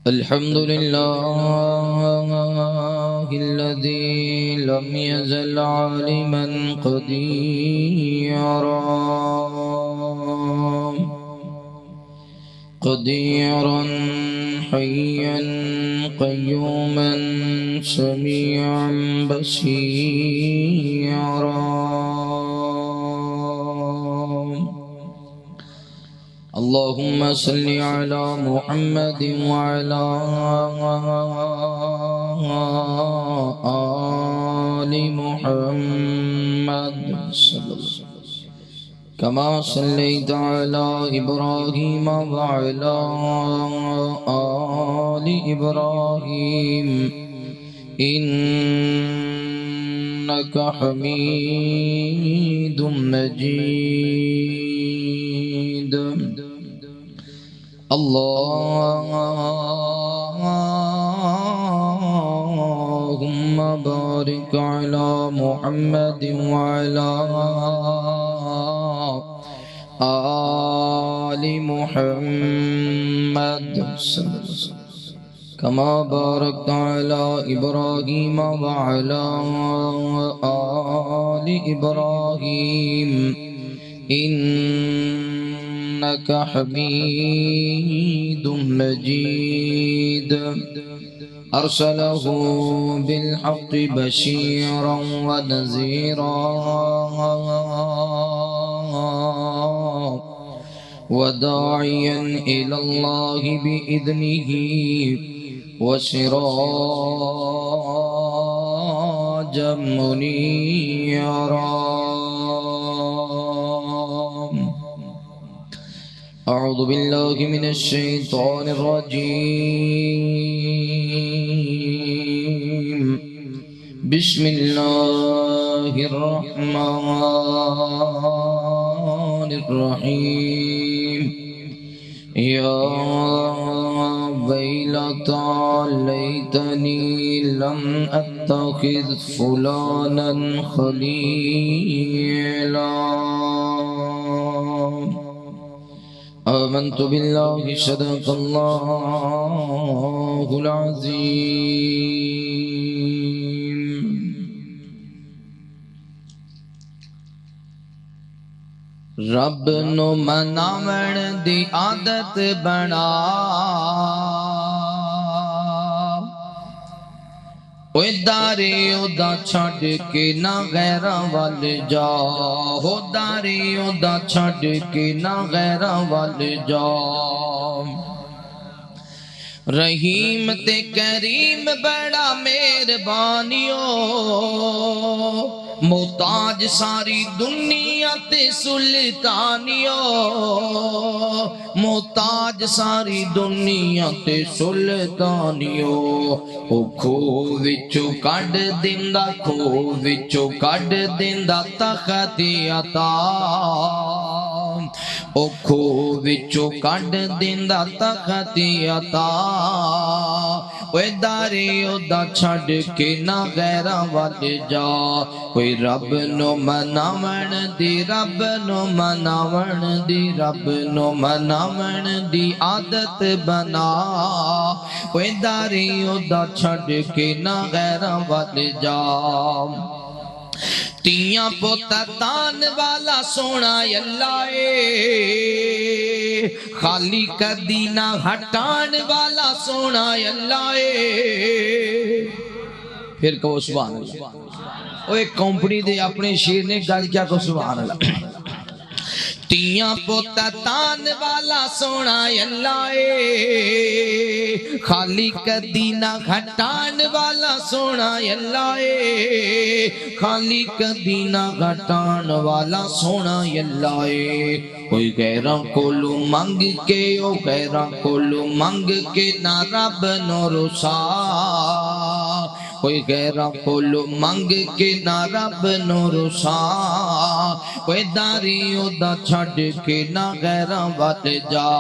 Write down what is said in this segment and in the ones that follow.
الحمد لله الذي لم يزل عالما قديرا حيا قيوما سميعا بصيرا. اللهم صل على محمد وعلى آل محمد كما صليت على إبراهيم وعلى آل إبراهيم إنك حميد مجيد. اللهم بارك على محمد وعلى آل محمد كما باركت على إبراهيم وعلى آل إبراهيم إنك حميد مجيد. أرسله بالحق بشيرا ونذيرا وداعيا إلى الله بإذنه وسراجا منيرا. أعوذ بالله من الشيطان الرجيم. بسم الله الرحمن الرحيم. يا ويلتى ليتني لم أتخذ فلانا خليلا. آمنت بالله صدق الله العظيم. رب نو مناون دی عادت بنا اوے دارے اودا چھڈ کے نہ غیراں ول جا. ہو دارے اودا چھڈ کے نہ غیراں ول جا. رحیم تے کریم بڑا مہربانیو محتاج ساری دنیا تے سلطانیو محتاج ساری دنیا تے سلطانیو. او کھو وچوں کڈ دیندا کھو وچوں کڈ دیندا تخت عطا. او کھو وچوں کڈ دیندا تخت عطا. اوے دارے اودا چھڈ کے نہ غیراں ول جا. کوئی رب نو مناون دی رب نو مناون دی رب نو مناون دی عادت بنا. اوے دارے اودا چھڈ کے نہ غیراں ول جا. تیاں پوتا تان والا سونا اللہ اے خالی کدی نہ ہٹان والا سونا اللہ اے. پھر کہو سبحان اللہ. وہ ایک کمپنی دے اپنے شیر نے گل کیا کو سبحان اللہ. تیاں پوتا تان والا سونا اللہ اے خالی کدی نہ گھٹان والا سونا اللہ اے خالی کدی نہ گھٹان والا سونا اللہ اے. کوئی غیراں کولو منگ کے او غیراں کولو منگ کے نہ رب نو رسا. کوئی غیراں کولو منگ کے نہ رب نو رسا. کوئی داری اودا چھڈ کے نہ غیراں ول جا.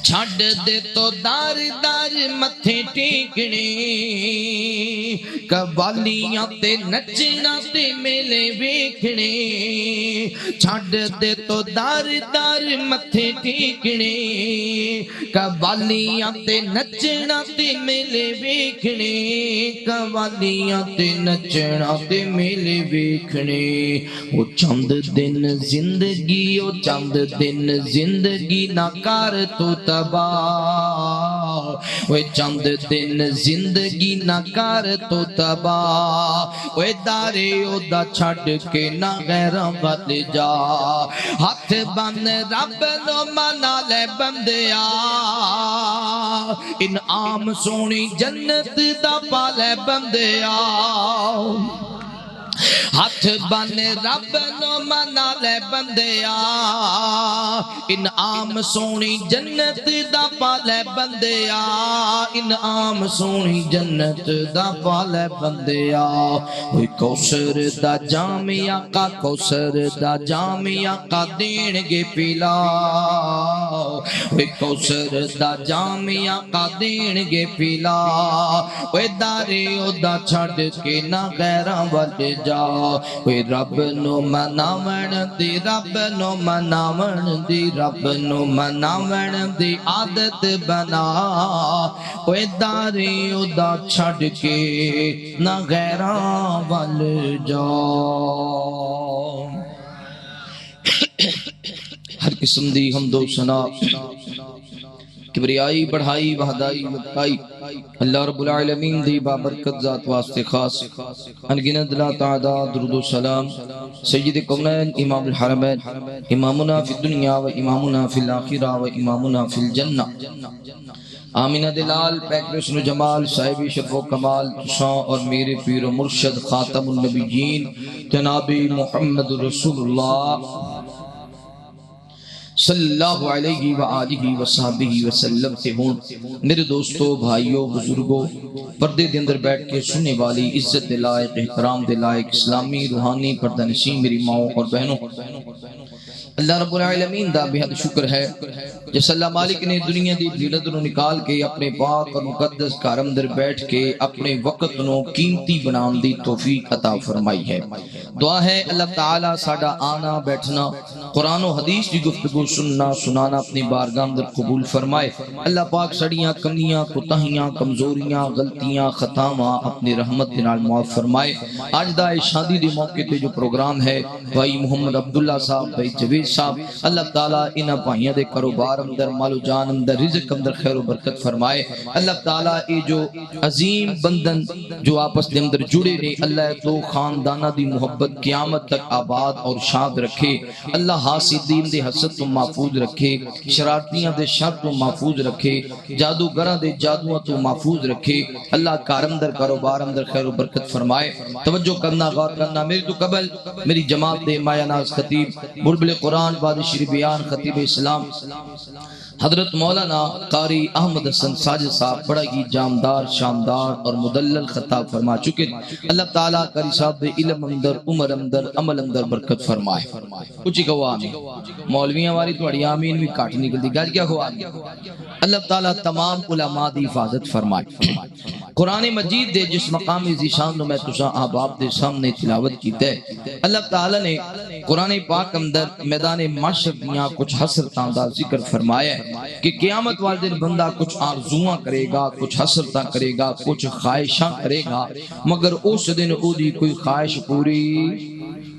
چھڈ دے تو دار دار متھے ٹیکنے قوالیاں تے نچنا تے میلے ویکھنے چھڈ دے تو دار دار متھے ٹیکنے قوالیاں تے نچنا تے میلے ویکھنے قوالیاں تے نچنا تے میلے ویکھنے او چند دن زندگی او چند دن زندگی نہ کر تو تباہ او چند دن زندگی نہ کر تو تباہ او دارے او دا چھڈ کے نہ غیراں ول جا ہاتھ بن رب نو منا لے بندیا انعام سونی جنت دا پا لے بندیا ہاتھ بن رب نو منا لے بندیا انعام سونی جنت دا پا لے بندیا انعام سونی جنت دا پا لے بندیا اوے کوثر دا جام آقا کوثر دا جام آقا دین گے پلا اوے کوثر دا جام آقا دین گے پلا اوے دارے او دا چھڈ کے نہ غیراں ول جا اوے رب نو مناون دی رب نو مناون دی رب نو مناون دی عادت بنا اوے دارے او دا چھڈ کے نہ غیراں ول جا ہر قسم دی حمد و ثنا کبریائی بڑھائی وحدائی وقائی اللہ رب العالمین دی بابرکت ذات واسطے خاص انگنت لا تعداد درود و سلام سید کونین امام الحرمین امامنا فی الدنیا و امامنا فی الاخرہ و امامنا فی الجنہ آمینہ دلال پیکر حسن و جمال صاحب شرف و کمال تساں اور میرے پیر و مرشد خاتم النبیین جناب محمد رسول اللہ صلی اللہ علیہ وآلہ وصحبہ وسلم سے ہوں میرے دوستو بھائیوں بزرگوں پردے دے اندر بیٹھ کے سننے والی عزت دے لائق احترام دے لائق اسلامی روحانی پردہ نشین میری ماؤں اور بہنوں اللہ رب العالمین دا بہت شکر ہے جس اللہ مالک نے دنیا دی بھیڑت نو نکال کے اپنے پاک اور مقدس گھر اندر بیٹھ کے اپنے وقت نو قیمتی بنان دی توفیق عطا فرمائی ہے دعا ہے اللہ تعالیٰ ساڈا آنا بیٹھنا قرآن و حدیث کی گفتگو سننا سنانا اپنی بارگاہ اندر قبول فرمائے اللہ پاک سڑیاں کمیاں کوتاہیاں کمزوریاں غلطیاں خطاواں اپنی رحمت کے نال معاف فرمائے آج دا شادی دے موقع تے جو پروگرام ہے بھائی محمد عبداللہ صاحب بھائی جوید صاحب اللہ تعالیٰ انہاں بھائیاں دے کاروبار اندر مال و جان اندر رزق اندر خیر و برکت فرمائے اللہ تعالیٰ اے جو عظیم بندن جو آپس دے اندر جڑے نے اللہ دو خاندانہ دی محبت قیامت تک آباد اور شاد رکھے اللہ حاسدین دے حسد تو محفوظ رکھے شرارتیاں دے شر تو محفوظ رکھے جادوگراں دے جادووں تو محفوظ رکھے اللہ کار اندر کاروبار اندر خیر و برکت فرمائے توجہ کرنا غور کرنا میری تو قبل میری جماعت دے مایہ ناز خطیب بلبل قرآن بادشیر بیان خطیب اسلام حضرت مولانا قاری احمد حسن ساجد صاحب بڑا ہی جامدار شاندار اور مدلل خطاب فرما چکے اللہ تعالیٰ قاری صاحب دے علم اندر عمر اندر عمل اندر برکت فرمائے کچھ کہو آمین مولویاں والی تھوڑی آمین بھی کاٹ نکل دی گاج کیا ہوا اللہ تعالیٰ تمام علماء دی حفاظت فرمائے قرآن مجید دے جس مقام ذیشان میں تساں احباب دے سامنے تلاوت کیتے اللہ تعالیٰ نے قرآن پاک اندر میدان معاشر دیاں کچھ حسرتاں دا ذکر فرمایا ہے کہ قیامت والے دن بندہ کچھ آرزواں کرے گا کچھ حسرتاں کرے گا کچھ خواہشاں کرے گا مگر اس دن او دی کوئی خواہش پوری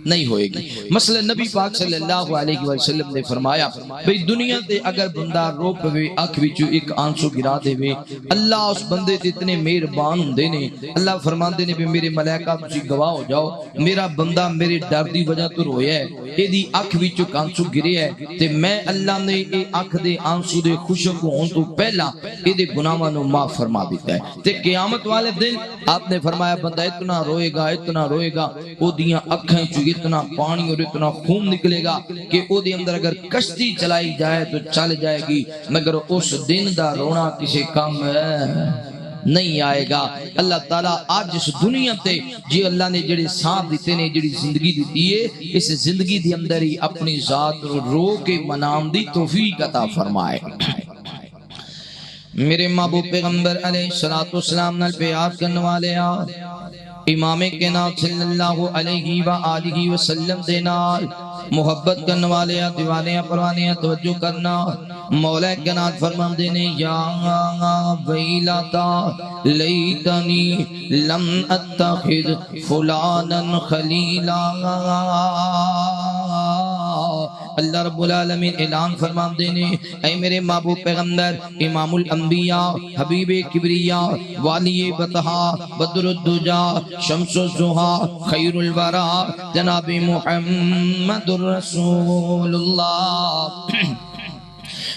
نہیں ہوئے گی مثلا نبی پاک صلی اللہ علیہ وسلم نے فرمایا بھئی دنیا تے اگر بندہ رو پوے اکھ وچوں ایک آنسو گرا دے وے اللہ اس بندے تے اتنے مہربان ہوندے نے اللہ فرماندے نے بھی میرے ملائکہ تسی گواہ ہو جاؤ میرا بندہ میرے ڈر دی وجہ تو رویا ہے اے دی اکھ وچوں آنسو گرے ہے تے میں اللہ نے اے اکھ دے آنسو دے خشک ہون تو پہلا اے دے گناہاں نو معاف فرما دیتا ہے تے قیامت والے دن آپ نے فرمایا بندہ اتنا روئے گا او دیاں اکھیں چوں اتنا پانی اور اتنا خون نکلے گا کہ او دے اندر اگر کشتی چلائی جائے تو چل جائے گی مگر اس دن دا رونا کسی کام نہیں آئے گا اللہ تعالیٰ آج اس دنیا تے جی اللہ نے جڑے سانپ دیتے نے جڑی زندگی دیتی ہے اس زندگی دی اندر ہی اپنی ذات رو کے منام دی توفیق عطا فرمائے میرے محبوب پیغمبر علیہ السلام نال پیار کرنے والے امام کے نام صلی اللہ علیہ وآلہ وسلم دے نال محبت کرنے والے دیوانے پروانے توجہ کرنا مولا کائنات فرماندے نے یا ویلتا لیتنی لم اتخذ فلانا خلیلا اللہ رب العالمین اعلان فرماندے نے اے میرے محبوب پیغمبر امام الانبیاء حبیب کبریا والی بطحا بدر الدجا شمس الضحا خیر الورا جناب محمد الرسول اللہ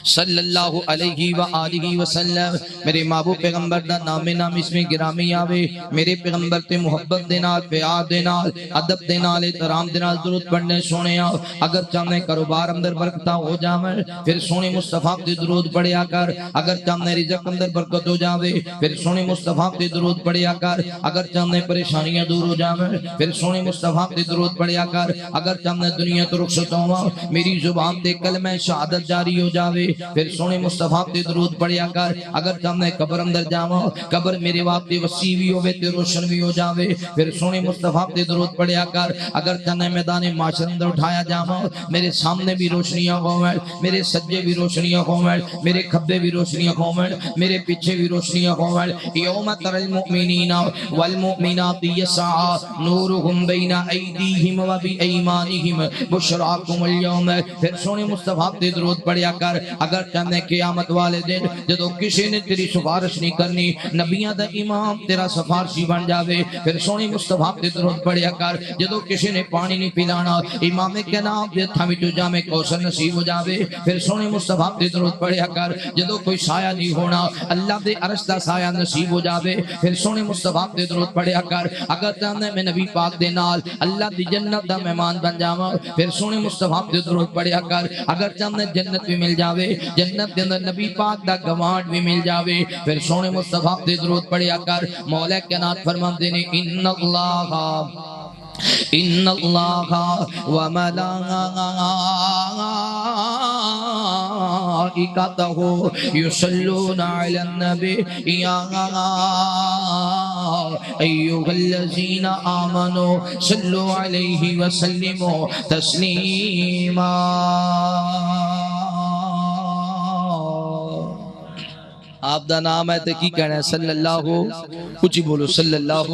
صلی اللہ علیہ وآلہ وسلم میرے محبوب پیغمبر دا نام اس میں گرامی آوے میرے پیغمبر تے محبت دے نال پیار دے نال ادب دے نال احترام دے نال درود پڑھنے سونے آؤ اگر چاہنے کاروبار اندر برکتہ ہو جاوے پھر سونے مصطفیٰ تے درود پڑھیا کر اگر چاہنے رزق اندر برکت ہو جاوے پھر سونے مصطفیٰ تے درود پڑھیا کر اگر چاہنے پریشانیاں دور ہو جاوے پھر سونے مصطفیٰ تے درود پڑھیا کر اگر چاہنے دنیا تو رخصت ہوا میری زبان تے کلمہ شہادت جاری ہو جاوے پھر سونے مصطفیٰ تے درود پڑھیا کر اگر چاہنے قبر اندر جاواں قبر میرے واسطے وسیع بھی ہوے تے روشن بھی ہو جاوے پھر سونے مصطفیٰ تے درود پڑھیا کر اگر چاہنے میدان معاشر اندر اٹھایا جاواں میرے سامنے بھی روشنیاں ہوویں میرے سجے بھی روشنیاں ہوویں میرے کھبے بھی روشنیاں ہوویں میرے پیچھے بھی روشنیاں ہوویں یوم تر المؤمنین والمؤمنات یسعى نورهم بین ایدیہم و بایمانہم بشراکم اليوم پھر سونے مصطفیٰ تے درود پڑھیا کر اگر چاہنے قیامت والے دن جدو کسی نے تیری سفارش نہیں کرنی نبیاں دا امام تیرا سفارشی بن جاوے پھر سونی مصطفیٰ تے درود پڑھیا کر جدو کسی نے پانی نہیں پلانا امام کے نام دے تھامی تو جامع کوثر نصیب ہو جاوے پھر سونی مصطفیٰ تے درود پڑھیا کر جدو کوئی سایہ نہیں ہونا اللہ دے عرش دا سایہ نصیب ہو جاوے پھر سونی مصطفیٰ تے درود پڑھیا کر اگر چاہنے میں نبی پاک دے نال اللہ دی جنت دا مہمان بن جاواں پھر سونی مصطفیٰ تے درود پڑھیا کر اگر چاہنے جنت بھی مل جاوے جنت دے اندر نبی پاک دا گوانڈ بھی مل جاوے پھر سونے مصطفیٰ تے درود پڑھیا کر مولا کائنات فرماندے نے ان اللہ و ملائکتہ یصلون علی النبی یا ایھا الذین آمنوا صلوا علیہ وسلموا تسلیما آپ دا نام ہے تے کی کہنا ہے صلی اللہ کچھ بولو صلی اللہ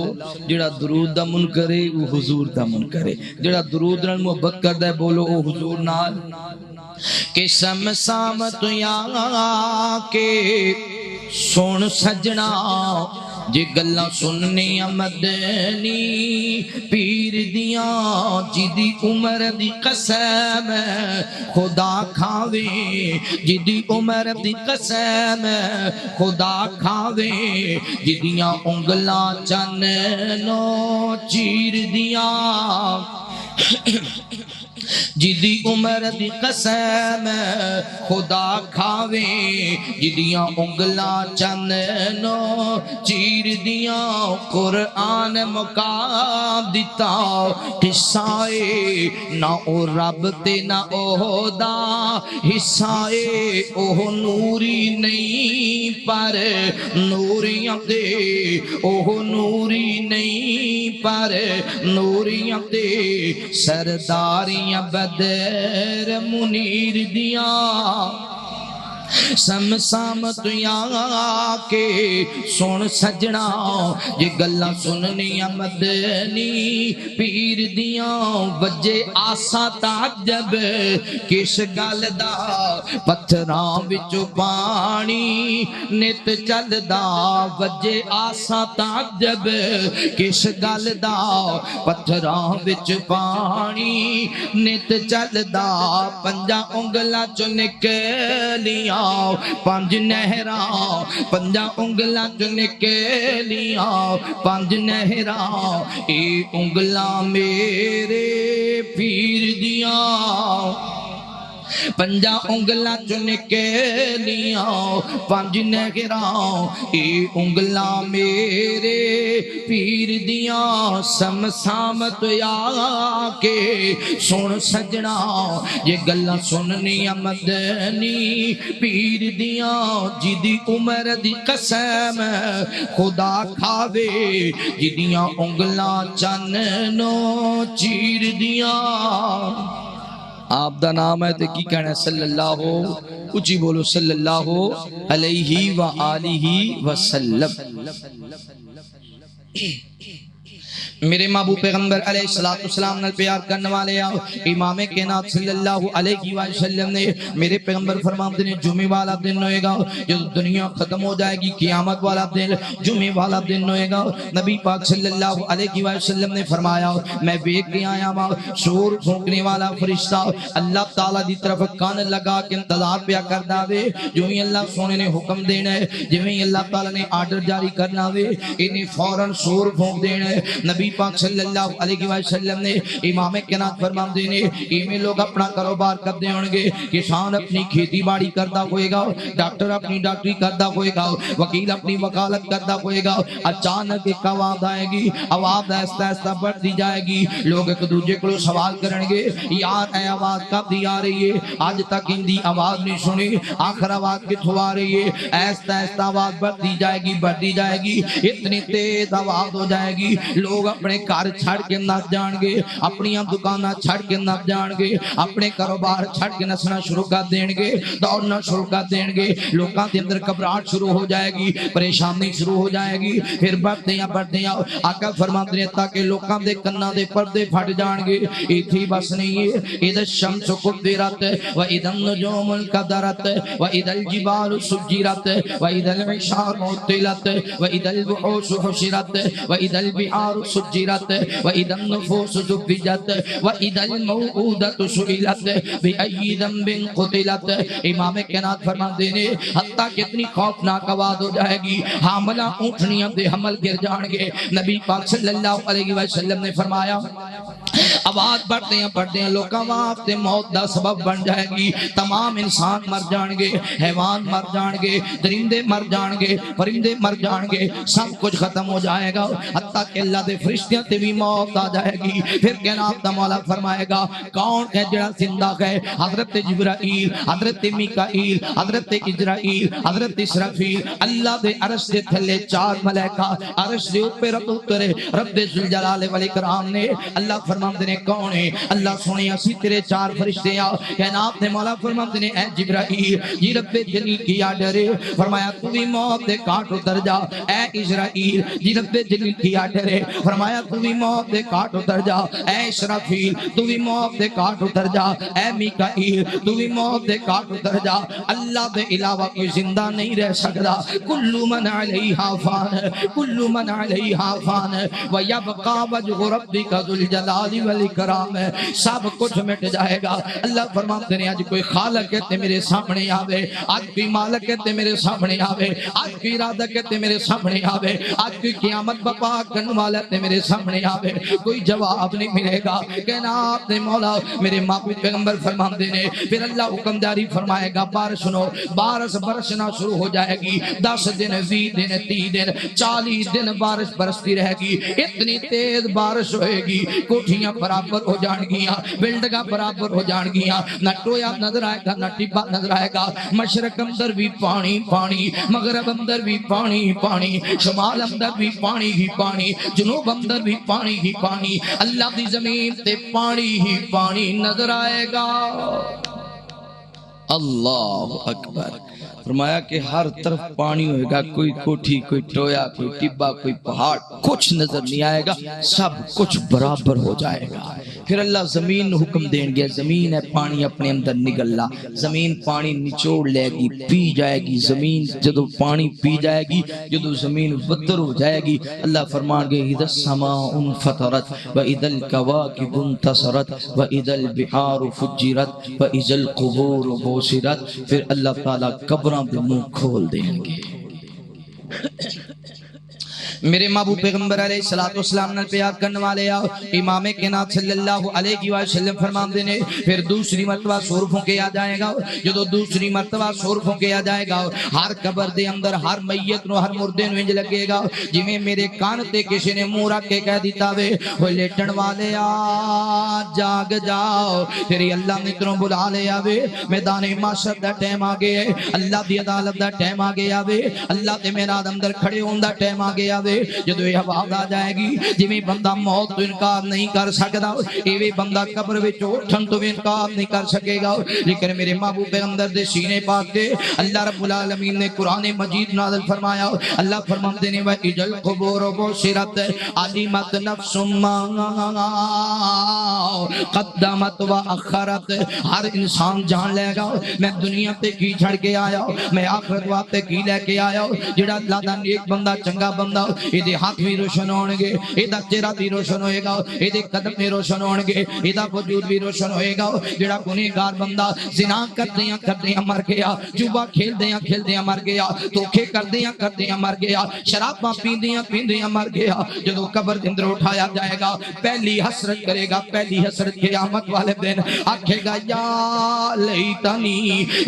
جڑا درود دا منکر ہے وہ حضور دا منکر ہے جڑا درود نال محبت کردا ہے بولو او حضور نال قسم سامت یا کے سن سجنا جے گلاں سننی مدنی پیر دیاں جدی عمر دی قسم خدا کھاوے جدی عمر دی قسم خدا کھاوے جدیاں انگلاں چننو چیر دیاں جدی عمر دی قسم خدا کھاوے جدیاں انگلاں چننو چیر دیاں قرآن مقام دیتا قصائے نہ او رب تے نہ او دا حصائے او نوری نہیں پر نوریاں دے او نوری نہیں پر نوریاں دے سرداریاں بدر منیر دیاں سمسامت یا کے سن سجنا یہ گلاں سننی مدنی پیر دیاں وجے آسا تعجب کس گل دا پتھراں وچوں پانی نت چلدا وجے آسا تعجب کس گل دا پتھراں وچ پانی نت چلدا پنجا انگلاں چوں نکلیاں پانچ نہراں پنجا انگلاں چوں نکلیاں پانچ نہراں اے انگلاں میرے پیر دیاں پنجا انگلاں چوں نکلیاں پانچ نہراں اے انگلاں میرے پیر دیاں سمسامت یا کے سن سجنا یہ گلاں سننی مدنی پیر دیاں جدی عمر دی قسم خدا کھاوے جدیاں انگلاں چننو چیر دیاں آپ دا نام ہے تو کی کہنا ہے صلی اللہ اچھی بولو صلی اللہ علیہ وآلہ وسلم۔ میرے محبوب پیغمبر علیہ السلام نے پیار کرنے والے آؤ امام کائنات صلی اللہ علیہ وسلم نے میرے پیغمبر فرماتے ہیں جمعہ والا دن ہوئے گا جب دنیا ختم ہو جائے گی قیامت والا دن جمعہ والا دن ہوئے گا۔ نبی پاک صلی اللہ علیہ وسلم نے فرمایا میں دیکھ کے آیا ہوں شور پھونکنے والا فرشتہ اللہ تعالیٰ دی طرف کان لگا کے انتظار پیا کرنا وے جو ہی اللہ سونے نے حکم دینا ہے جو ہی اللہ تعالیٰ نے آرڈر جاری کرنا وے انہیں فوراً شور پھونک دینا ہے۔ نبی پاک صلی اللہ علیہ وسلم نے امام کائنات فرماتے ہیں ایمیں لوگ اپنا کاروبار کرتے ہوں گے کسان اپنی کھیتی باڑی کرتا ہوئے گا ڈاکٹر اپنی ڈاکٹری کرتا ہوئے گا وکیل اپنی وکالت کرتا ہوئے گا اچانک ایک آواز آئے گی آواز ایسا ایسا بڑھتی جائے گی لوگ ایک دوسرے کو سوال کریں گے یار اے آواز کب دی آ رہی ہے آج تک ان دی آواز نہیں سنی آخر آواز کتھوں آ رہی ہے ایسا ایسا آواز بڑھتی جائے گی اتنی تیز آواز ہو جائے گی لوگ اپنے کار چھڑ کے نس جان گے اپنی دکانہ چھڑ کے نس جان گے اپنے کاروبار چھڑ کے نسنا شروع کر دیں گے دوڑنا شروع کر دیں گے لوگاں دے اندر گھبراہٹ شروع ہو جائے گی پریشانی شروع ہو جائے گی پھر بڑھتے ہیں آقا فرماتے ہیں تاکہ لوگاں دے کناں دے پردے پھٹ جان گے ایتھی بس نہیں ہے اذا الشمس قدرت واذا النجوم انكدرت واذا الجبال سجرت واذا العشار عطلت واذا الوحوش حشرت واذا البحار سجرت وَإِذَا النُّفُوسُ زُوِّجَتْ وَإِذَا الْمَوْءُودَةُ سُئِلَتْ بِأَيِّ ذَنبٍ قُتِلَتْ امام کائنات فرماتے ہیں حتیٰ کہ اتنی خوفناک آواز ہو جائے گی حاملہ اونٹنیاں دے حمل گر جان گے نبی پاک صلی اللہ علیہ وسلم نے فرمایا آواز بڑھتے ہیں لوکاں واسطے موت دا سبب بن جائے گی تمام انسان مر جان گے حیوان مر جان گے درندے مر جان گے پرندے مر جان گے سب کچھ ختم ہو جائے گا حتیٰ کہ اللہ دے فرشتیاں تے بھی موت آ جائے گی پھر کائنات دا مولا فرمائے گا کون ہے جڑا زندہ ہے حضرت جبرائیل حضرت میکائیل حضرت اجرائیل حضرت اسرافیل اللہ دے عرش دے تھلے چار ملائکہ عرش دے اوپر اترے رب ذوالجلال والاکرام نے اللہ فرماتے نے کون ہے اللہ سونے اسی تیرے چار فرشتے آ کائنات دے مولا فرماتے نے اے جبرائیل یہ رب جلیل کی آرڈر ہے فرمایا تو بھی موت دے کاٹ اتر جا اے اسرائیل یہ رب جلیل کی آرڈر ہے فرمایا تو بھی موت دے کاٹ اتر جا اے اسرافیل تو بھی موت دے کاٹ اتر جا اے میکائیل تو بھی موت دے کاٹ اتر جا اللہ دے علاوہ کوئی زندہ نہیں رہ سکتا کل من علیہا فان کل من علیہا فان ویبقا وجہ ربک ذو الجلال والاکرام سب کچھ مٹ جائے گا اللہ فرماتے ہیں آج کوئی خالق کہتے میرے سامنے آوے آج کوئی مالک کہتے میرے سامنے آوے آج کوئی ارادہ کہتے میرے سامنے آوے آج کوئی قیامت بپا کرنے والا کہتے میرے سامنے آوے کوئی جواب نہیں ملے گا کہنا آپ نے مولا میرے محبوب پیغمبر فرماتے ہیں پھر اللہ حکم جاری فرمائے گا بارش سنو بارش برسنا شروع ہو جائے گی 10 دن 20 دن 30 دن 40 دن بارش برستی رہے گی اتنی تیز بارش ہوئے گی کوٹھیاں برابر ہو جان گیاں بلڈنگاں برابر ہو جان گیاں نہ ٹویا نظر آئے گا نہ ٹبا نظر آئے گا مشرق اندر بھی پانی پانی مغرب اندر بھی پانی پانی شمال اندر بھی پانی ہی پانی جنوب اندر بھی پانی ہی پانی اللہ دی زمین تے پانی ہی پانی نظر آئے گا اللہ اکبر فرمایا کہ ہر طرف پانی ہوئے گا کوئی کوٹھی کوئی ٹویا کوئی ٹبا کوئی پہاڑ کچھ نظر نہیں آئے گا سب کچھ برابر ہو جائے گا پھر اللہ زمین حکم دیں گے زمین ہے پانی اپنے اندر نگلا زمین پانی نچوڑ لے گی پی جائے گی زمین جدو پانی پی جائے گی جدو زمین ودر ہو جائے گی اللہ فرمان گے اذا السماء انفطرت واذا الكواكب انتصرت واذا البحار فجرت واذا القبور بوسرت پھر اللہ تعالیٰ قبراں دے منہ کھول دیں گے میرے محبوب پیغمبر علیہ السلام نے پیار کرنے والے آؤ امام کائنات صلی اللہ علیہ وسلم فرماتے ہیں پھر دوسری مرتبہ سور پھونکیا جائے گا جو دوسری مرتبہ سور پھونکیا جائے گا ہر قبر دے اندر ہر میت نو ہر مردے نو انج لگے گا جویں میرے کان تے کسی نے منہ رکھ کے کہہ دیتا وے او لیٹن والے آ جاگ جاؤ تیری اللہ نے تینوں بلا لیا وے میدان محشر دا ٹائم آ گیا ہے اللہ دی عدالت دا ٹائم آ گیا وے اللہ تے میرا اندر کھڑے ہون دا ٹائم آ گیا وے دے جدو یہ آواز آ جائے گی جویں بندہ موت تو انکار نہیں کر سکدا ایویں بندہ قبر وچ اٹھن تو انکار نہیں کر سکے گا لیکن میرے محبوب پیغمبر دے سینے پاک تے اللہ رب العالمین نے قرآن مجید نازل فرمایا اللہ فرماتے نے وَإِذَا الْقُبُورُ بُعْثِرَتْ عَلِمَتْ نَفْسٌ مَّا قدمت و اخرت ہر انسان جان لے گا میں دنیا تے کی چھڑ کے آیا میں آخرت واسطے کی لے کے آیا جڑا اللہ دا نیک بندہ چنگا بندہ اے دے ہاتھ بھی روشن ہون گے اے دا چہرہ بھی روشن ہوئے گا اے دے قدم بھی روشن ہون گے اے دا وجود بھی روشن ہوئے گا جڑا گنہگار بندہ زنا کردیاں مر گیا جوا کھیلدیاں مر گیا دھوکے کردیاں مر گیا شراباں پیندیاں مر گیا جدوں قبر دے اندر اٹھایا جائے گا پہلی حسرت کرے گا پہلی حسرت قیامت والے دن آکھے گا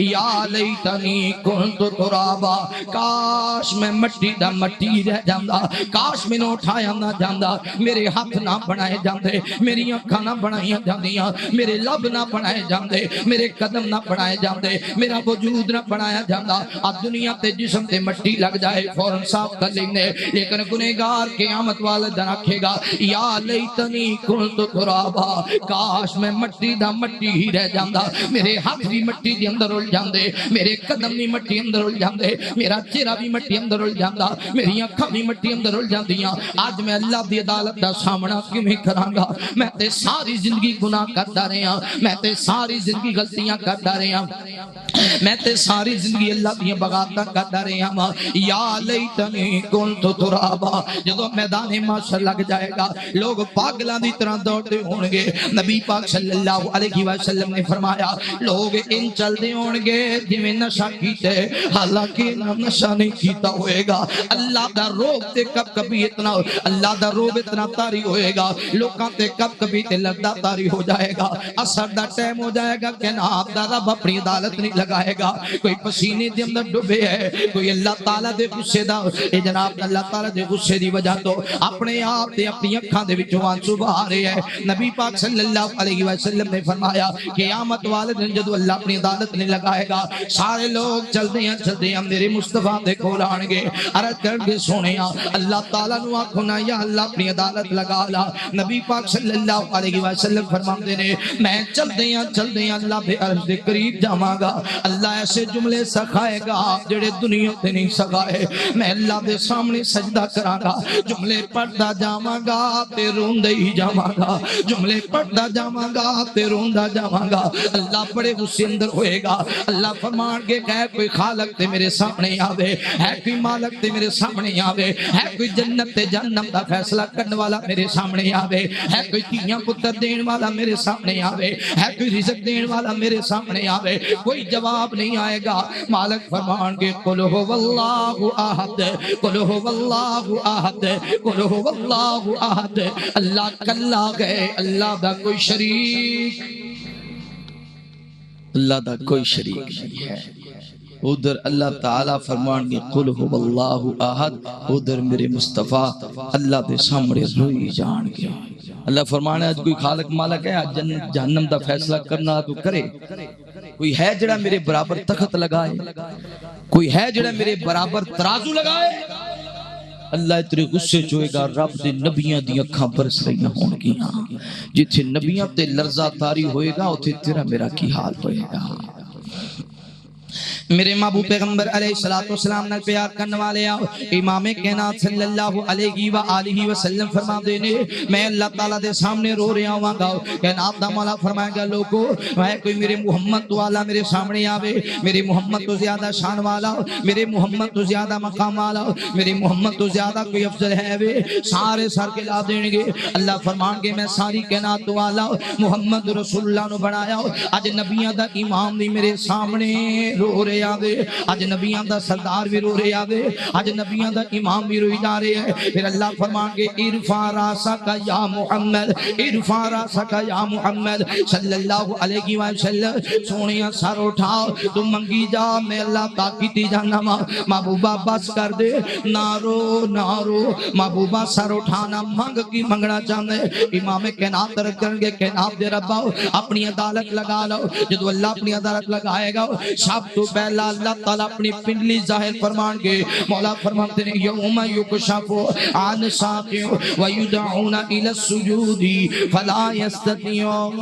یا لیتنی کنت ترابا کاش میں مٹی دا مٹی رہ جاندا کاش میں اٹھایا نہ جاندا میرے ہاتھ نہ بنائے جاندے میری اکھاں نہ بنائیاں جاندیاں میرے لب نہ بنائے جاندے میرے قدم نہ بنائے جاندے میرا وجود نہ بنایا جاندا اب دنیا تے جسم تے مٹی لگ جائے فوراں صاف کر لینے لیکن گنہگار قیامت والے دن آکھے گا یا لیتنی کنت ترابا کاش میں مٹی دا مٹی ہی رہ جاندا میرے ہاتھ بھی مٹی دے اندر اُل جاندے میرے قدم بھی مٹی اندر اُل جاندے میرا چہرہ بھی مٹی اندر اُل جاندا میری اکھاں بھی مٹی اندر اُل جاندیاں آج میں اللہ دی عدالت دا سامنا کیویں کراں گا میں تے ساری زندگی گناہ کردا رہیا میں تے ساری زندگی غلطیاں کردا رہیا میں تے ساری زندگی اللہ دی بغاوتاں کردا رہیا یا لیتنی کنت ترابا جدوں میدان محشر لگ جائے گا لوگ پاگلاں دی طرح دوڑتے ہون گے نبی پاک صلی اللہ علیہ وسلم نے فرمایا لوگ ان چلدے ہون گے جویں نشہ کیتے حالانکہ نشہ نہیں کیتا ہوئے گا اللہ دا روب تے کب کبھی اتنا اللہ دا روب اتنا طاری ہوئے گا لوکاں تے کب کبھی تے لگدا طاری ہو جائے گا اثر دا ٹائم ہو جائے گا کہ آپ دا رب اپنی عدالت نہیں لگائے گا کوئی پسینے دے اندر ڈوبے ہے کوئی اللہ تعالیٰ دے غصے دا اے جناب اللہ تعالیٰ دے غصے دی وجہ تو اپنے آپ تے اپنی اکھاں دے وچوں آنسو بہا رہے ہیں نبی پاک صلی اللہ علیہ وسلم نے فرمایا قیامت والے دن جدو اللہ اپنی عدالت نہیں لگائے گا سارے لوگ چلدے ہیں میرے مصطفیٰ دے کول آن گے عرض کرن گے سونیا اللہ تعالیٰ نو آکھو نا یا اللہ اپنی عدالت لگا لا نبی پاک صلی اللہ علیہ وسلم فرماندے نے میں چلدے ہیں اللہ دے عرش دے قریب جاواں گا اللہ ایسے جملے سکھائے گا جڑے دنیا تے نہیں سکھائے میں اللہ دے سامنے سجدہ کراں گا جملے پڑھدا جاواں گا تے روندے ہی جاواں گا جملے پڑھدا جاواں گا تے روندا جاواں گا اللہ بڑے غصے اندر ہوئے گا اللہ فرمان کے کہ کوئی خالق تے میرے سامنے آوے ہے کوئی مالک تے میرے سامنے آوے ہے کوئی جنت تے جہنم دا فیصلہ کرنے والا میرے سامنے آوے ہے کوئی تیاں پتر دین والا میرے سامنے آوے ہے کوئی رزق دین والا میرے سامنے آوے کوئی جواب نہیں آئے گا مالک فرمان کے قل هو اللہ احد قل هو اللہ احد قل هو اللہ احد اللہ کلا گئے اللہ دا کوئی شریک اللہ دا کوئی شریک نہیں ہے ادھر اللہ تعالیٰ فرمان کے قل هو اللہ احد ادھر میرے مصطفیٰ اللہ دے سامنے روئی جان گیا اللہ فرمانا ہے کوئی خالق مالک ہے جہنم دا فیصلہ کرنا تو کرے کوئی ہے جڑا میرے برابر تخت لگائے کوئی ہے جڑا میرے برابر ترازو لگائے اللہ اتنے غصے چوئے گا رب دے نبیاں دی اکھاں برس رہی ہون گیاں جتھے نبیاں تے لرزہ تاری ہوئے گا اتھے تیرا میرا کی حال ہوئے گا میرے محبوب پیغمبر علیہ السلام نے پیار کرنے والے آؤ امام کائنات صلی اللہ علیہ وآلہ وسلم فرما دینے میں اللہ تعالیٰ دے سامنے رو رہا ہوں گا کائنات دا مولا فرمائے گا لوگو میں کوئی میرے محمد تو والا میرے سامنے آوے میرے محمد تو زیادہ شان والا میرے محمد تو زیادہ مقام والا میرے محمد تو زیادہ کوئی افضل ہے وے سارے سر کے لا دیں گے اللہ فرمان کے میں ساری کائنات تو والا محمد رسول اللہ نو بنایا اج نبیاں دا امام دی میرے سامنے رو رہے آدھے آج نبیان دا سردار بھی رو رہے آدھے آج نبیان دا امام بھی روئی جا رہے ہیں پھر اللہ فرمان کے ارفع راسک یا محمد ارفع راسک یا محمد صلی اللہ علیہ وسلم سونیا سر اٹھاؤ تم منگی جا میں اللہ تاکیتی جانا محبوبہ بس کر دے نارو نارو محبوبہ سر اٹھانا منگ کی منگنا چاہنے امام کائنات درد کرنگے کائنات دے رب اپنی عدالت لگا لو جدو اللہ اپنی عدالت لگائے گا سب تو پہلے پہلا اللہ تعالیٰ اپنی پنڈلی ظاہر فرمان گے. مولا فرماتے ہیں یوم یکشف عن ساق ویدعون الی السجود فلا یستطیعون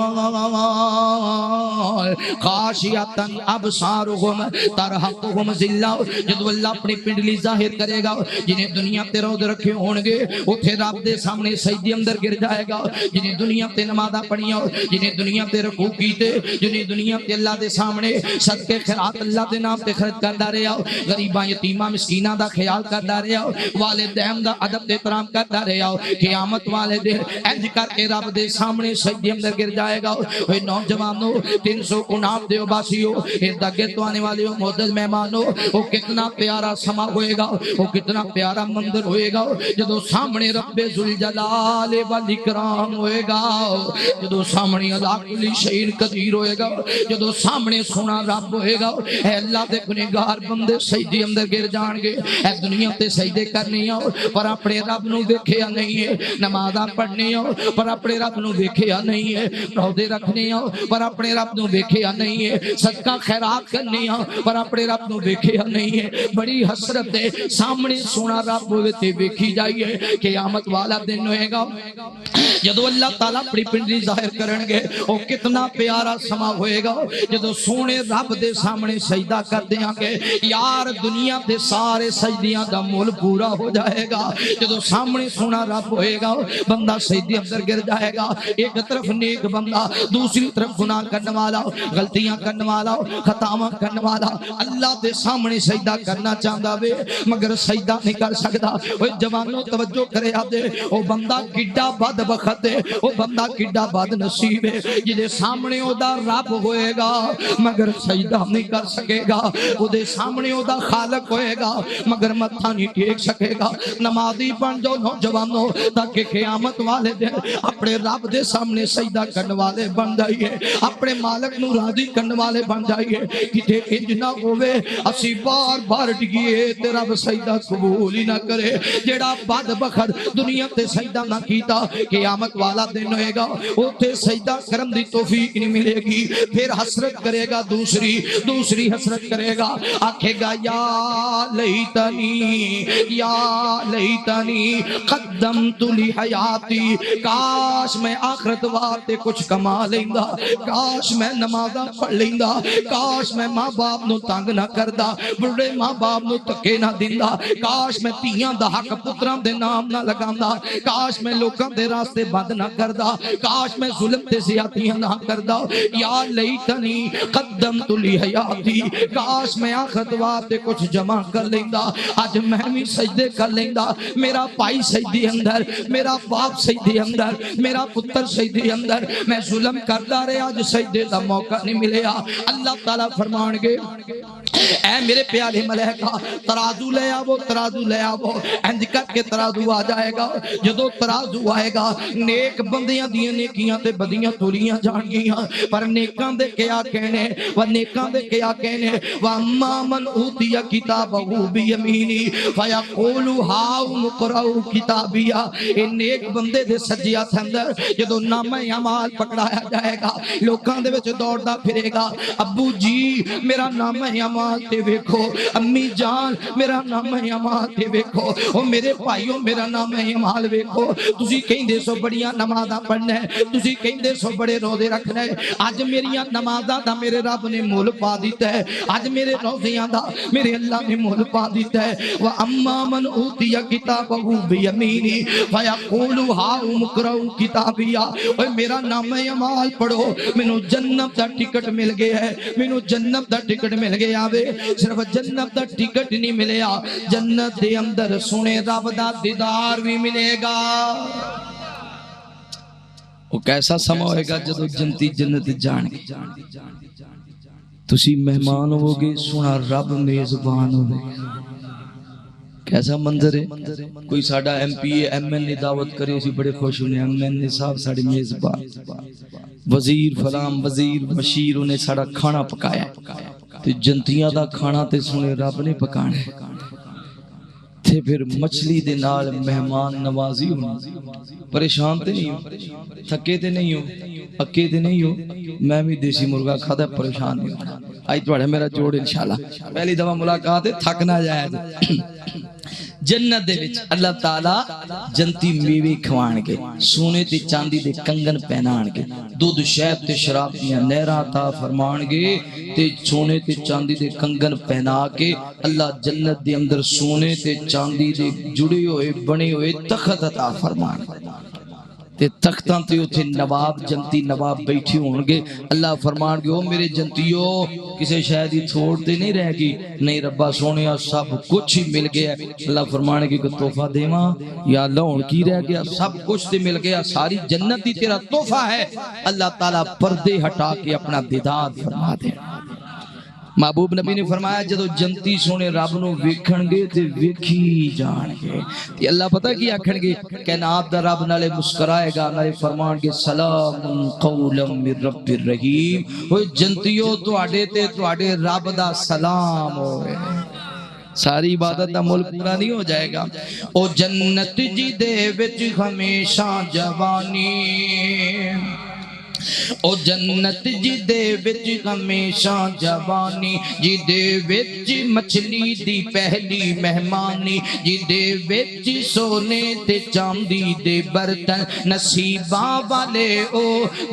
خاشعۃ ابصارهم ترہقهم ذلہ. جب اللہ اپنی پنڈلی ظاہر کرے گا جنہیں دنیا تے روزے رکھے ہون گے اتھے رب دے سامنے سجدے اندر گر جائے گا. جنہیں دنیا تے نمازاں پڑھیاں جنہیں دنیا تے رکوع کیتے جنہیں دنیا تے اللہ دے سامنے صدقے خیرات اللہ دے نام تے خرچ کردا رہیا غریباں یتیماں مسکیناں دا خیال کردا رہیا والدین دا ادب تے احترام کردا رہیا قیامت والے دن انج کر کے رب دے سامنے سجدے اندر گر جائے گا. اوے نوجوانو 359 دیو باسیو ادھر تو آنے والے معزز مہمانو وہ کتنا پیارا سما ہوئے گا وہ کتنا پیارا منظر ہوئے گا جدو سامنے رب ذوالجلال والاکرام ہوئے گا جدو سامنے اللہ کل شیء قدیر ہوئے گا جدو سامنے سونا رب ہوئے گا. اے اللہ دے گنہگار بندے سجدے اندر گر جان گے. اے دنیا تے سجدے کرنے آؤ پر اپنے رب نو دیکھیا نہیں ہے. نمازاں پڑھنے آؤ پر اپنے رب نو دیکھیا نہیں ہے. روزے رکھنے آؤ پر اپنے رب نو دیکھیا نہیں ہے. صدقہ خیرات کرنے آؤ پر اپنے رب نو دیکھیا نہیں ہے. بڑی حسرت ہے سامنے سونا رب ہوئے تے دیکھی جائیے. قیامت والا دن ہوئے گا جدو اللہ تعالیٰ اپنی پنڈلی ظاہر کرن گے وہ کتنا پیارا سما ہوئے گا جدو سونے رب دے سامنے سجدہ کر دیاں گے. یار دنیا دے سارے سجدیاں دا مول پورا ہو جائے گا. جدو سامنے سونا رب ہوئے گا بندہ سجدے اندر گر جائے گا. ایک طرف نیک بندہ دوسری طرف گناہ کرنے والا غلطیاں کرنے والا خطاواں کرنے والا اللہ دے سامنے سجدہ کرنا چاہتا وے مگر سجدہ نہیں کر سکتا. وہ جوانوں توجہ کرے آدھے وہ بندہ کڈا بد بخت ہے وہ بندہ کڈا بد نصیب ہے جدے سامنے او دا رب ہوئے گا مگر سجدہ نہیں کر سکے گا. وہ دے سامنے او دا خالق ہوئے گا مگر متھا نہیں ٹیک سکے گا. نمازی بن جو نوجوانوں تاکہ قیامت والے دن اپنے رب دے سامنے سجدہ کرنے والے بن جائیے اپنے مالک نو راضی کرنے والے بن جائیے. کتے انج نہ ہوئے اسی بار بار ڈگیے تے رب سجدہ قبول ہی نہ کرے. جیڑا بد بخت دنیا تے سجدہ نہ کیتا قیامت والا دن ہوئے گا اوتھے سجدہ کرم دی توفیق نہیں ملے گی. پھر حسرت کرے گا دوسری حسرت کرے گا آکھے گا یا لیتنی قدمت لی حیاتی. کاش میں آخرت واسطے کچھ کما لیندا کاش میں نمازاں پڑھ لیندا کاش میں ماں باپ نو تنگ نہ کردا بڑے ماں باپ نو تکے نہ دیندا کاش میں تیاں دا حق پتراں دے نام نہ لگاندا کاش میں لوکاں دے راستے بند نہ کردا کاش میں ظلم تے زیادتیاں نہ کردا. یا لیتنی قدمت لی حیاتی. کاش میں آخرت واسطے کچھ جمع کر لیندا اج میں بھی سجدے کر لیندا. میرا بھائی سجدے اندر میرا باپ سجدے اندر میرا پتر سجدے اندر میں ظلم کردا رہا اج سجدے دا موقع نہیں ملیا. اللہ تعالیٰ فرمان گے اے میرے پیارے ملائکہ ترازو لے آو انج کر کے ترازو آ جائے گا. جدو ترازو آئے گا نیک بندیاں دیاں نیکیاں تے بدیاں تولیاں جان گیاں پر نیکاں دے کیا کہنے نیکاں دے کیا کہنے وَأَمَّا مَنْ أُوتِيَ كِتَابَهُ بِيَمِينِهِ فَيَقُولُ هَاؤُمُ اقْرَءُوا كِتَابِيَهْ. اے نیک بندے دے سجے ہاتھ اندر جدو نامہ اعمال پکڑایا جائے گا لوکاں دے وچ دوڑدا پھرے گا ابو جی میرا نامہ اعمال تے ویکھو امی جان میرا نامہ اعمال تے ویکھو او میرے بھائیو میرا نامہ اعمال ویکھو. تسی کہندے سو بڑیاں نمازاں پڑھنا ہے تسی کہندے سو بڑے روزے رکھنا ہے اج میریاں نمازاں دا میرے رب نے مول پا دیتا ہے اج میرے روزیاں دا میرے اللہ نے مول پا دیتا ہے. وَأَمَّا مَنْ أُوتِيَ كِتَابَهُ بِيَمِينِهِ فَيَقُولُ هَاؤُمُ اقْرَءُوا كِتَابِيَهْ. اوے میرا نامہ اعمال پڑھو مینوں جنت دا ٹکٹ مل گیا ہے مینوں جنت دا ٹکٹ مل گیا وے. صرف جنت دا ٹکٹ نہیں ملیا جنت دے اندر سونے رب دا دیدار بھی ملے گا. وہ کیسا سما ہوئے گا جدو جنتی جنت جان گے تسی مہمان ہو گے سونا رب میزبان ہو گے. کیسا منظر ہے کوئی ساڑھا ایم پی ایم این نے دعوت کرے اسی بڑے خوش ہونے ایم این نے صاحب ساڑھے میزبان وزیر فلام وزیر مشیر انہیں ساڑھا کھانا پکایا تے جنتیاں دا کھانا تے سونے رب نے پکانے تے پھر مچھلی دے نال مہمان نوازی ہونی. پریشان تے نہیں ہو تھکے تے نہیں ہو پکے تے نہیں ہو میں بھی دیسی مرغا کھادا پریشان نہیں ہونا آج تھوڑا میرا جوڑ انشاءاللہ پہلی دفعہ ملاقات ہے تھک نہ جائے جنت دے وچ اللہ تعالی جنتی میوے کھوان کے سونے تے چاندی دے کنگن پہنان کے دودھ شہد تے شراب دیاں نہراں عطا فرمان گے تے سونے تے چاندی دے کنگن پہنا کے اللہ جنت دے اندر سونے تے چاندی دے جڑے ہوئے بنے ہوئے تخت عطا فرمان تے تختاں تے اوتھے نواب جنتی نواب بیٹھے ہون گے اللہ فرمان گے او میرے جنتیو کسے شاید ہی تھوڑ تے نہیں رہ گی نہیں ربا سونیا سب کچھ ہی مل گیا اللہ فرمان گے کہ تحفہ دیواں یا اللہ ہن کی رہ گیا سب کچھ تے مل گیا ساری جنت ہی تیرا تحفہ ہے اللہ تعالیٰ پردے ہٹا کے اپنا دیدار فرما دے محبوب نبی نے فرمایا جدو جنتی سونے رب نو ویکھن گے تے ویکھی جان گے تے اللہ پتہ کی آکھن گے کائنات دا رب نالے مسکرائے گا نالے فرمان گے سلام قولا من رب الرحیم اوے جنتیو تواڈے تے تواڈے رب دا سلام ہوئے ساری عبادت دا ملک پورا نہیں ہو جائے گا او جنت جی دے وچ ہمیشہ جوانی او جنت جی دے وچ ہمیشہ جوانی جی دے وچ مچھلی دی پہلی مہمانی جی دے وچ سونے تے چاندی دے برتن نصیباں والے او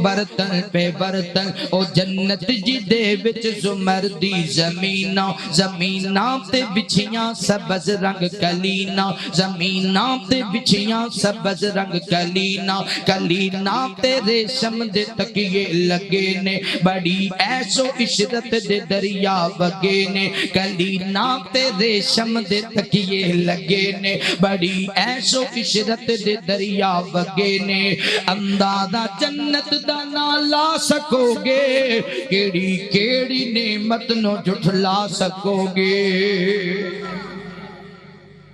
برتن پہ برتن او جنت جی دے وچ زمر دی زمیناں زمیناں تے بچھیاں سبز رنگ کلینا زمیناں تے بچھیاں سبز رنگ کلینا کلینا تے ریشم دے تکیے لگے نے بڑی ایسو عشرت دے دریا بگے نے کلینا تے ریشم دے تکیے لگے نے بڑی ایسو عشرت دے دریا بگے نے اندازہ جنت دا نہ لا سکو گے کیڑی کیڑی نعمت نو جھٹلا سکو گے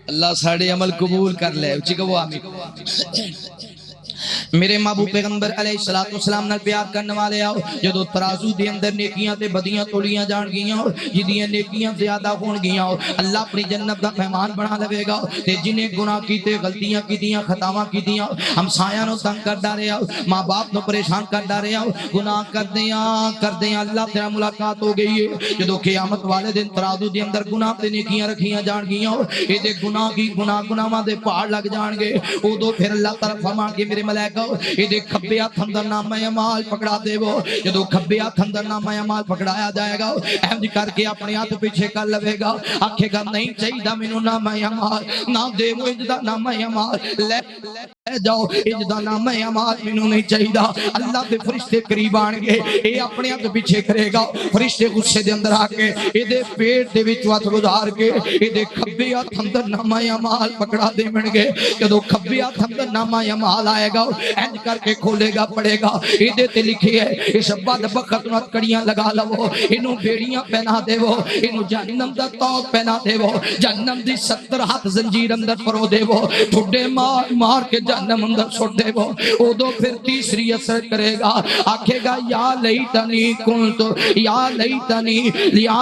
اللہ ساڑے عمل قبول کر لے اچھی کہو آمین میرے محبوب پیغمبر علیہ السلام نال پیار کرنے والے آؤ جدو ترازو دے اندر نیکیاں تے بدیاں تولیاں جان گیاں جدیاں نیکیاں زیادہ ہون گیاں اللہ اپنی جنت دا مہمان بنا لے گا تے جنہیں گناہ کیتے غلطیاں کیتیاں خطاواں کیتیاں ہمسایاں نو تنگ کر ڈالے آؤ ماں باپ نو پریشان کر ڈالے آؤ گناہ کر دیاں اللہ تیرا ملاقات ہو گئی ہے جدو قیامت والے دن ترازو دے اندر گناہ تے نیکیاں رکھیاں جان گیاں اے دے گناہ کی گناہاں دے پہاڑ لگ جان گے اودو پھر اللہ طرف فرمان کے میرے ملائکہ یہ دے کھبے ہاتھ اندر نامہ اعمال پکڑا دے وہ جدو کھبے ہاتھ اندر نامہ اعمال پکڑایا جائے گا احمد کر کے اپنے ہاتھ پیچھے کر لوے گا آکھے گا نہیں چاہیے مینوں نامہ اعمال نہ دے وہ اجدا نامہ اعمال لے جاؤ اجدا نامہ اعمال مینوں نہیں چاہیے اللہ دے فرشتے قریب آن گے اے اپنے ہاتھ پیچھے کرے گا فرشتے غصے دے اندر آ کے اے دے پیٹ دے وچ ہاتھ گزار کے اے دے کھبے ہاتھ اندر نامہ اعمال پکڑا دے من گے جدو کھبے ہاتھ اندر نامہ اعمال آئے گا اینج کر کے کھولے گا پڑے گا ایدے تے لکھی ہے اس بد بخت نو کڑیاں لگا لو انہوں بیڑیاں پہنا دے وہ انہوں جہنم دا توق پہنا دے وہ جہنم دی 70 ہاتھ زنجیر اندر پرو دے وہ ٹھڈے مار مار کے جہنم اندر چھوڑ دے وہ اودو پھر تیسری اثر کرے گا آکھے گا یا لیتنی کنت یا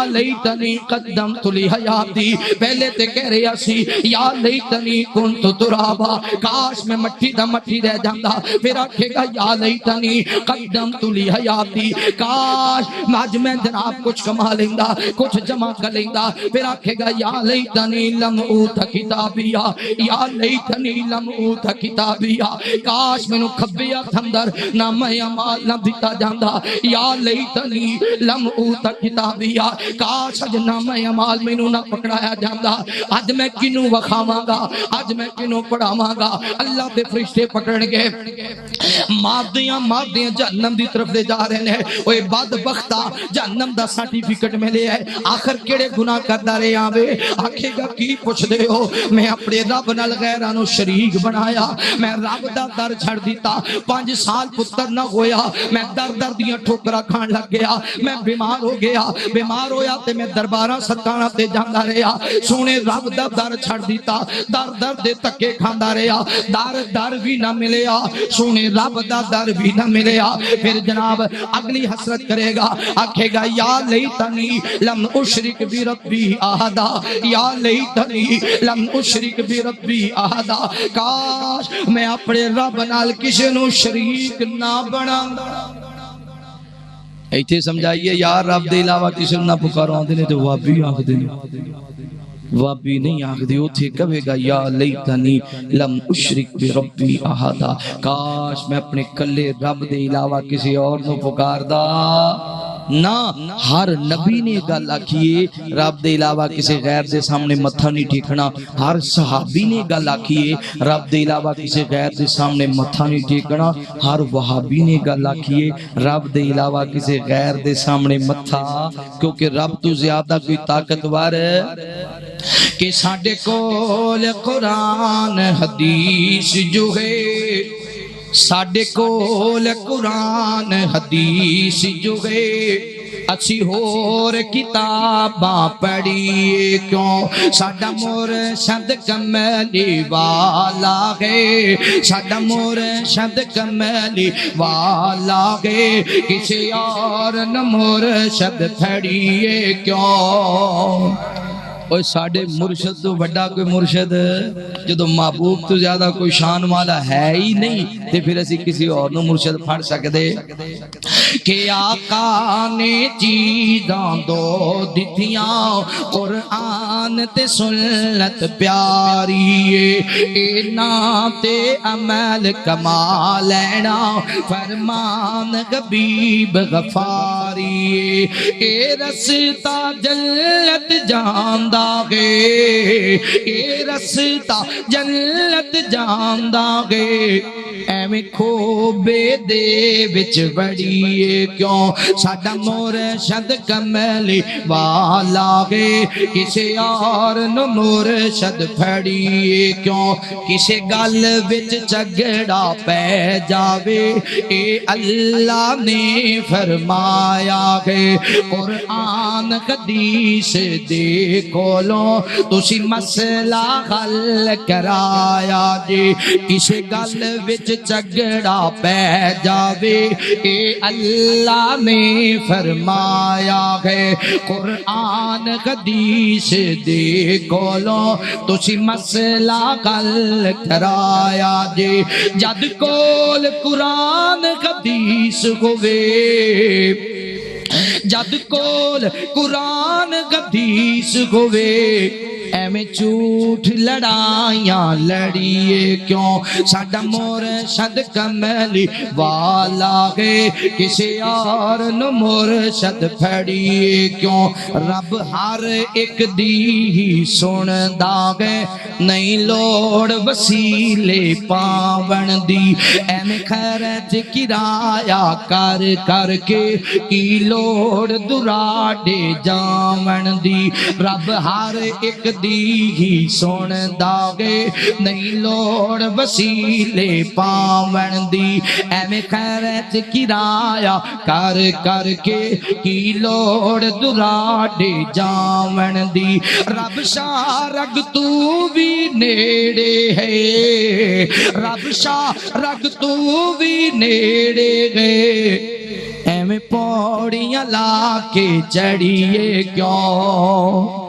لیتنی قدمت لی حیاتی پہلے تے کہہ رہا سی یا لیتنی کنت ترابا کاش میں مٹی دا مٹی رہ جاندا پھر آکھے گا یا لیتنی قدمت لی حیاتی کاش آج میں جناب کچھ کما لیندہ کچھ جمع کر لیندہ پھر آکھے گا یا لیتنی لم اوت کتابیا یا لیتنی لم اوت کتابیا کاش میں نو کھبیا تھندر نامہ اعمال نہ دیتا جاندہ یا لیتنی لم اوت کتابیا کاش اج نامہ اعمال میں نو نہ پکڑایا جاندہ آج میں کنوں وکھاواں گا آج میں کنوں پڑھاواں گا اللہ دے فرشتے پکڑ گئے مادیاں جہنم دی طرف دے جا رہے ہیں اوے بدبختہ جہنم دا سرٹیفکیٹ ملے ہے آخر کیڑے گناہ کردا رہے آوے آکھے گا کی پوچھ دے ہو میں اپنے رب نال غیراں نو شریک بنایا میں رب دا در چھڑ دیتا 5 سال پتر نہ ہویا میں در دیاں ٹھوکراں کھان لگ گیا میں بیمار ہو گیا بیمار ہویا تے میں درباراں ستانا تے جاندا رہیا سونے رب دا در چھڑ دیتا در دے تکے کھاندا رہیا در بھی نہ ملیا سونے رب دا در بھی نہ ملیا پھر جناب اگلی حسرت کرے گا آکھے گا یا لیتنی لم اشرک بربی احدا یا لیتنی لم اشرک بربی احدا کاش میں اپنے رب نال کسی نو شریک نہ بناوندا ایتھے سمجھائیے یار رب دے علاوہ کسی نہ پکارو آندے نے تے وابی آکھدے نے وابی نہیں آکھدے اوتھے کہے گا یا لیتنی لم اشرک بربی احدا کاش میں اپنے کلے رب دے علاوہ کسی اور نو پکاردا نہ ہر نبی نے گل آکھیے رب دے علاوہ کسی غیر دے سامنے متھا نہیں ٹھیکنا ہر صحابی نے گل آکھیے رب دے علاوہ کسی غیر دے سامنے متھا نہیں ٹھیکنا ہر وہابی نے گل آکھیے رب دے علاوہ کسی غیر دے سامنے متھا کیونکہ رب تو زیادہ کوئی طاقتور کہ ساڈے کول قرآن حدیث جو ہے ساڈے کول قرآن حدیث جو ہے اچھی ہور کتاباں پڑھیے کیوں ساڈا مرشد کملی والا ہے ساڈا مرشد کملی والا ہے کسی اور نہ مرشد پڑھیے کیوں اور ساڑھے مرشد تو بڑا کوئی مرشد جدو محبوب تو زیادہ کوئی شان والا ہے ہی نہیں تے پھر اسی کسی اور نو مرشد پھڑ سکدے کہ آقا نے چیزاں دو دتیاں قرآن تے سنت پیاری اینا تے عمل کما لینا فرمان حبیب غفاری اے رستا جنت جاندہ گے اے رستا جنت جاندہ گے ایویں کھوبے دے وچ بڑیے کیوں ساڈا مرشد کملی والا گے کسے اور نو مرشد پھڑیے کیوں کسے گل وچ جھگڑا پہ جاوے اے اللہ نے فرمایا گے قرآن حدیث دے کولوں تسی مسئلہ حل کرایا جی کسے گل وچ جھگڑا پہ جاوے اے اللہ نے فرمایا ہے قرآن حدیث دے کولوں تسی مسئلہ حل کرایا جی جد کول قرآن حدیث ہوئے جد کول قرآن حدیث ہوئے ایویں جھوٹ لڑائیاں لڑیے کیوں ساڈا مرشد کملی والا ہے کسی اور نو مرشد پھڑیے کیوں رب ہر ایک دی سندا ہے نہیں لوڑ وسیلے پاون دی ایویں خرچ کرایہ کر کر کے کی لوڑ دراڈے جاون دی رب ہر ایک دی سندا گے نہیں لوڑ وسیلے پاون دی ایویں خرچ کرایہ کر کر کے کی لوڑ دراڈے جاون دی رب شاہ رگ تو بھی نیڑے ہے رب شاہ رگ تو بھی نیڑے گئے ایویں پوڑیاں لا کے چڑھیے کیوں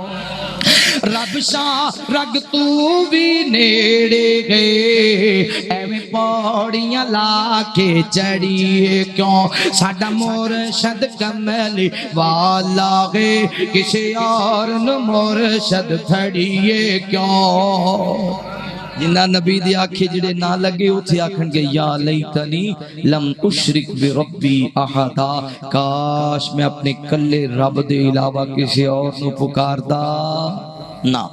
رب شاہ رگ تو بھی نیڑے گئے ایویں پوڑیاں لا کے چڑھیے کیوں ساڈا مرشد کملی والا ہے کسی اور نو مرشد پھڑیے کیوں جنہ نبی دی آنکھیں جڑے نہ لگے اتھے آکھن گے یا لیتنی لم اشرک بربی احدا کاش میں اپنے کلے رب دے علاوہ کسی اور نو پکاردا نہ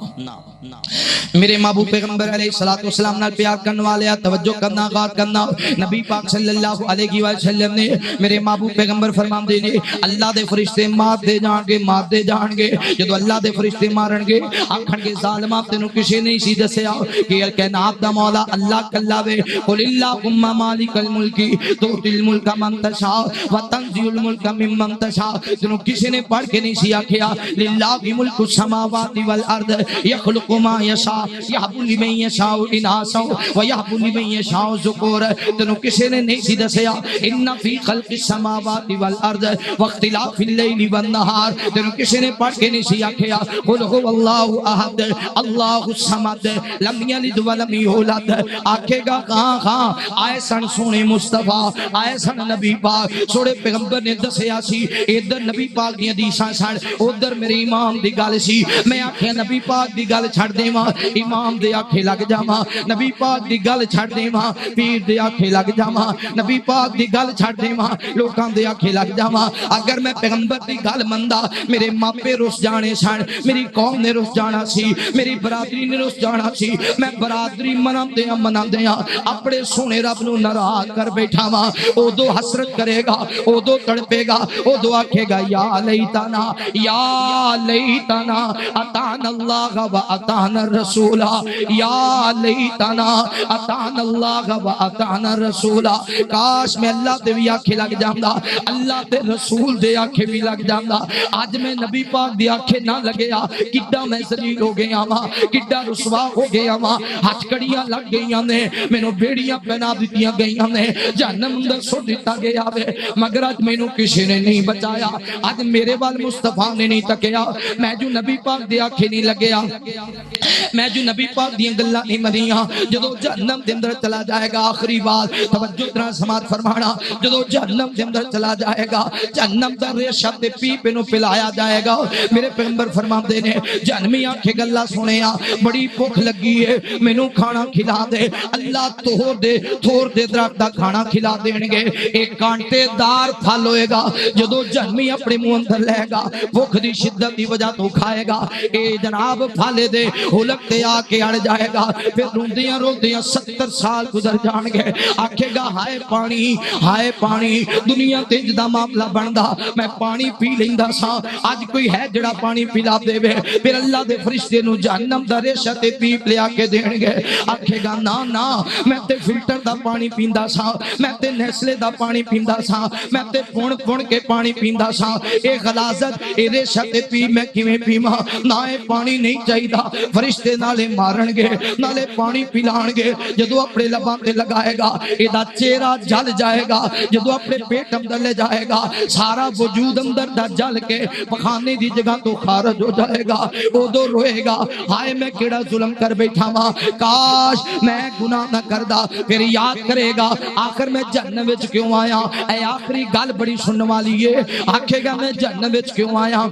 میرے محبوب پیغمبر علیہ السلام نال پیار کرنے والے توجہ کرنا غور کرنا نبی پاک صلی اللہ علیہ وسلم نے میرے محبوب پیغمبر فرمان دے نے اللہ دے فرشتے مار دے جان گے جدو اللہ دے فرشتے مارن گے آکھن گے ظالما تینو کسے نہیں سی دسیا کہ کائنات دا مولا اللہ کلا وے قل اللہم مالک الملک تؤتی الملک من تشاء وتنزع الملک ممن تشاء تینو کسے نے پڑھ کے نہیں سی آکھیا للہ ملک السماوات والارض یخلق یخلق ما یشاء یہب لمن یشاء اناسا ویہب لمن یشاء ذکور تینوں کسی نے نہیں سی دسیا ان فی خلق السماوات والارض واختلاف اللیل والنہار تینوں کسی نے پڑھ کے نہیں سی آکھیا قل هو اللہ احد اللہ الصمد لم یلد ولم یولد آکھے گا ہاں آئے سن سونے مصطفیٰ آئے سن نبی پاک سوڑے پیغمبر نے دسیا سی ادھر نبی پاک دی حدیثاں سن ادھر میرے امام دی گل سی میں آکھیا نبی پاک دی گل چھڑ دیواں امام دے آکھے لگ جاواں نبی پاک دی گل چھڑ دیواں پیر دے آکھے لگ جاواں نبی پاک دی گل چھڑ دیواں لوکاں دے آکھے لگ جاواں اگر میں پیغمبر دی گل مندا میرے ماپے رس جانے سن میری قوم نے رس جانا سی میری برادری نے رس جانا سی میں برادری منا دیاں اپنے سونے رب نو ناراض کر بیٹھا وا اودو حسرت کرے گا اودو تڑپے گا اودو آکھے گا یا لیتنا اتانا اللہ و اتانا الرسول یا لیتنا اتانا اللہ و اتانا الرسول کاش میں اللہ دے بھی آکھے لگ جاندا اللہ دے رسول دے آکھے بھی لگ جاندا آج میں نبی پاک دی آکھے نہ لگیا کڈا میں ذلیل ہو گیا ماں کڈا رسوا ہو گیا ماں ہاتھ کڑیاں لگ گئیاں نے مینوں بیڑیاں پہنا دتیاں گئیاں نے جہنم اندر سٹ دتا گیا وے مگر اج مینوں کسی نے نہیں بچایا اج میرے وال مصطفیٰ نے نہیں تکیا میں جو نبی پاک دے آکھے نہیں لگیا میں جو نبی پاک دیاں گلاں نہیں منیاں جدوں جہنم دے اندر چلا جائے گا آخری بات توجہ ترا سماعت فرمانا جدوں جہنم دے اندر چلا جائے گا جہنم دا ریشہ تے پیپے نو پلایا جائے گا میرے پیغمبر فرماندے نے جہنمی آنکھیں گلا سنیا بڑی بھوک لگی ہے مینوں کھانا کھلا دے اللہ تھور دے درخت دا کھانا کھلا دین گے ایک کانٹے دار پھل ہوئے گا جدو جہنمی اپنے منہ اندر لے گا بھوک دی شدت دی وجہ تو کھائے گا اے جناب پھالے دے ہلکتے آ کے اڑ جائے گا پھر روندیاں 70 سال گزر جان گے آکھے گا ہائے پانی دنیا تے جدا معاملہ بندا میں پانی پی لیندا سا اج کوئی ہے جڑا پانی پلا دے وے پھر اللہ دے فرشتے نو جہنم دا ریشہ تے پیپ لیا کے دین گے آکھے گا نا میں تے فلٹر دا پانی پیندا سا میں تے نیسلے دا پانی پیندا سا میں تے پون کے پانی پیندا سا اے غلاظت اے ریشہ تے پی میں کیویں پیواں نہ اے پانی نہیں چاہیدا فرشتے نالے مارن گے نالے پانی پلان گے جدو اپنے لباں تے لگائے گا اے دا چہرہ جل جائے گا جدو اپنے پیٹ اندر لے جائے گا سارا وجود اندر دا جل کے پخانے دی جگہ تو خارج ہو جائے گا اودو روئے گا ہائے میں کیڑا ظلم کر بیٹھا ماں کاش میں گناہ نہ کردا پھر یاد کرے گا آخر میں جہنم وچ کیوں آیا اے آخری گل بڑی سنن والی ہے آکھے گا میں جہنم وچ کیوں آیا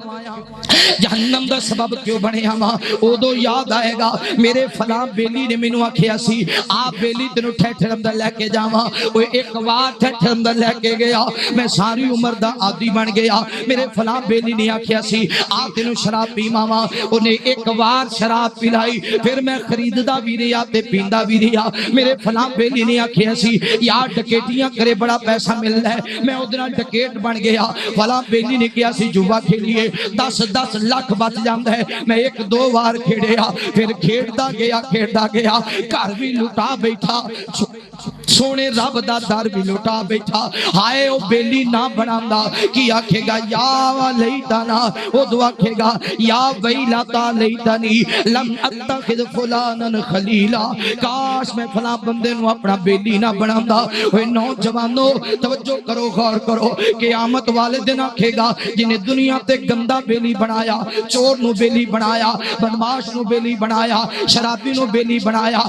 جہنم دا سبب کیوں بنیا ماں اودو یاد آئے گا میرے فلاں بیلی نے مینوں آکھیا سی آپ بیلی تینوں ٹھٹھر اندر لے کے جاواں او ایک وار ٹھٹھر اندر لے کے گیا میں ساری عمر دا عادی بن گیا میرے فلاں بیلی نے آکھیا سی آپ تینوں شراب پیواں انہیں ایک وار شراب پلائی پھر میں خریددا بھی رہیا تے پیندا بھی رہیا میرے فلاں بیلی نے آکھیا سی یار ڈکیٹیاں کرے بڑا پیسہ ملدا ہے میں اودے نال ڈکیٹ بن گیا فلاں بیلی نے کہیا سی جوا کھیلیے 10 لاکھ بچ جاندا ہے میں 1-2 وار کھیڑیا پھر کھیڑدا گیا گھر بھی لٹا بیٹھا سونے رب دا در بھی لٹا بیٹھا ہائے او بیلی نہ بناندا کی آکھے گا یا لیتنا او دعا آکھے گا یا ویلتا لیتنی لم اتخذ فلانا خلیلا کاش میں فلاں بندے نو اپنا بیلی نہ بناندا اوے نوجوانو توجہ کرو غور کرو قیامت والے دن آکھے گا جنہیں دنیا تے گندا بیلی بنایا چور نو بیلی بنایا بدماش نو بیلی بنایا شرابی نو بیلی بنایا